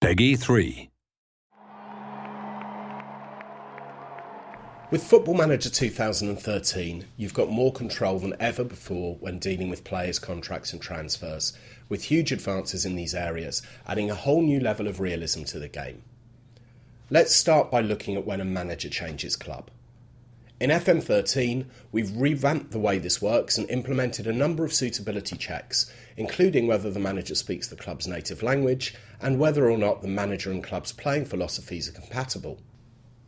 Peggy 3. With Football Manager 2013, you've got more control than ever before when dealing with players' contracts and transfers, with huge advances in these areas, adding a whole new level of realism to the game. Let's start by looking at when a manager changes club. In FM13, we've revamped the way this works and implemented a number of suitability checks, including whether the manager speaks the club's native language and whether or not the manager and club's playing philosophies are compatible.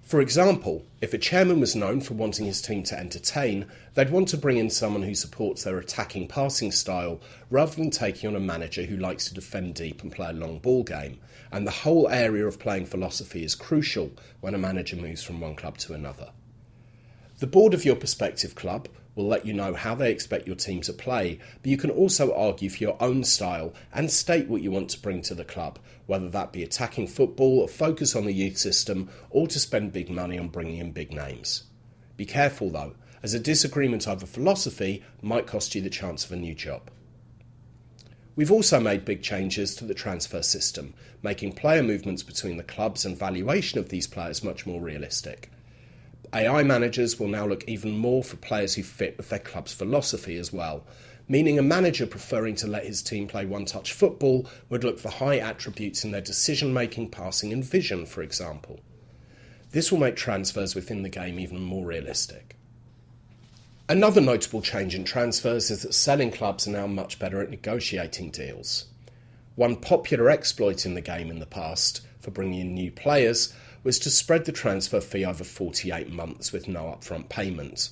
For example, if a chairman was known for wanting his team to entertain, they'd want to bring in someone who supports their attacking passing style rather than taking on a manager who likes to defend deep and play a long ball game, and the whole area of playing philosophy is crucial when a manager moves from one club to another. The board of your prospective club will let you know how they expect your team to play, but you can also argue for your own style and state what you want to bring to the club, whether that be attacking football, or focus on the youth system, or to spend big money on bringing in big names. Be careful though, as a disagreement over philosophy might cost you the chance of a new job. We've also made big changes to the transfer system, making player movements between the clubs and valuation of these players much more realistic. AI managers will now look even more for players who fit with their club's philosophy as well, meaning a manager preferring to let his team play one-touch football would look for high attributes in their decision-making, passing and vision, for example. This will make transfers within the game even more realistic. Another notable change in transfers is that selling clubs are now much better at negotiating deals. One popular exploit in the game in the past for bringing in new players was to spread the transfer fee over 48 months with no upfront payment.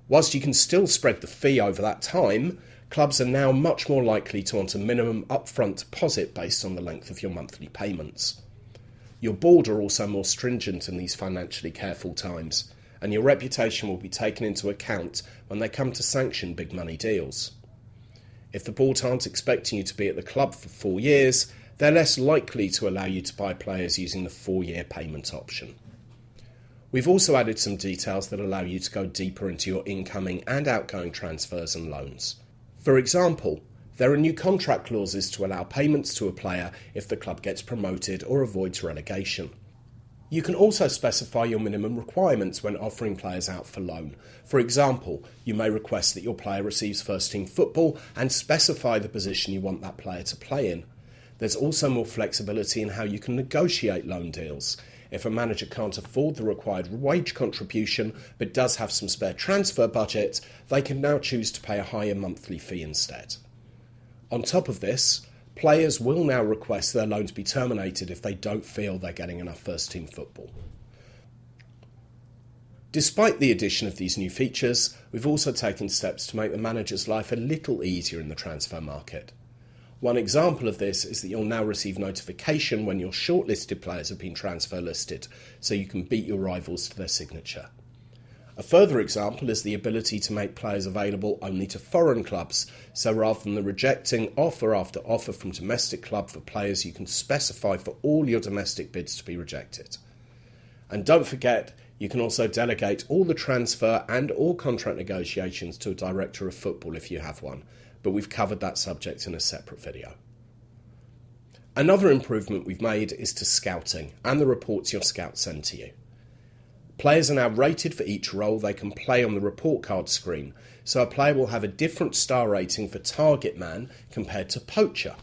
Whilst you can still spread the fee over that time, clubs are now much more likely to want a minimum upfront deposit based on the length of your monthly payments. Your board are also more stringent in these financially careful times, and your reputation will be taken into account when they come to sanction big money deals. If the board aren't expecting you to be at the club for 4 years, they're less likely to allow you to buy players using the 4-year payment option. We've also added some details that allow you to go deeper into your incoming and outgoing transfers and loans. For example, there are new contract clauses to allow payments to a player if the club gets promoted or avoids relegation. You can also specify your minimum requirements when offering players out for loan. For example, you may request that your player receives first-team football and specify the position you want that player to play in. There's also more flexibility in how you can negotiate loan deals. If a manager can't afford the required wage contribution but does have some spare transfer budget, they can now choose to pay a higher monthly fee instead. On top of this, players will now request their loan to be terminated if they don't feel they're getting enough first-team football. Despite the addition of these new features, we've also taken steps to make the manager's life a little easier in the transfer market. One example of this is that you'll now receive notification when your shortlisted players have been transfer listed, so you can beat your rivals to their signature. A further example is the ability to make players available only to foreign clubs, so rather than the rejecting offer after offer from domestic club for players, you can specify for all your domestic bids to be rejected. And don't forget, you can also delegate all the transfer and all contract negotiations to a director of football if you have one, but we've covered that subject in a separate video. Another improvement we've made is to scouting and the reports your scouts send to you. Players are now rated for each role they can play on the report card screen, so a player will have a different star rating for target man compared to poacher.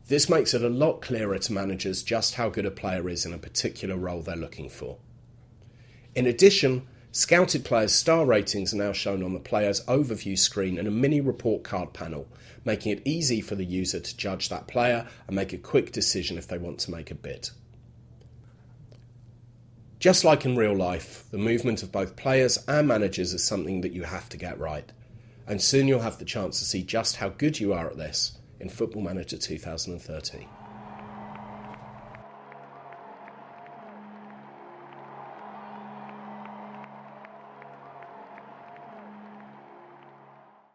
This makes it a lot clearer to managers just how good a player is in a particular role they're looking for. In addition, scouted players' star ratings are now shown on the player's overview screen in a mini report card panel, making it easy for the user to judge that player and make a quick decision if they want to make a bid. Just like in real life, the movement of both players and managers is something that you have to get right, and soon you'll have the chance to see just how good you are at this in Football Manager 2013.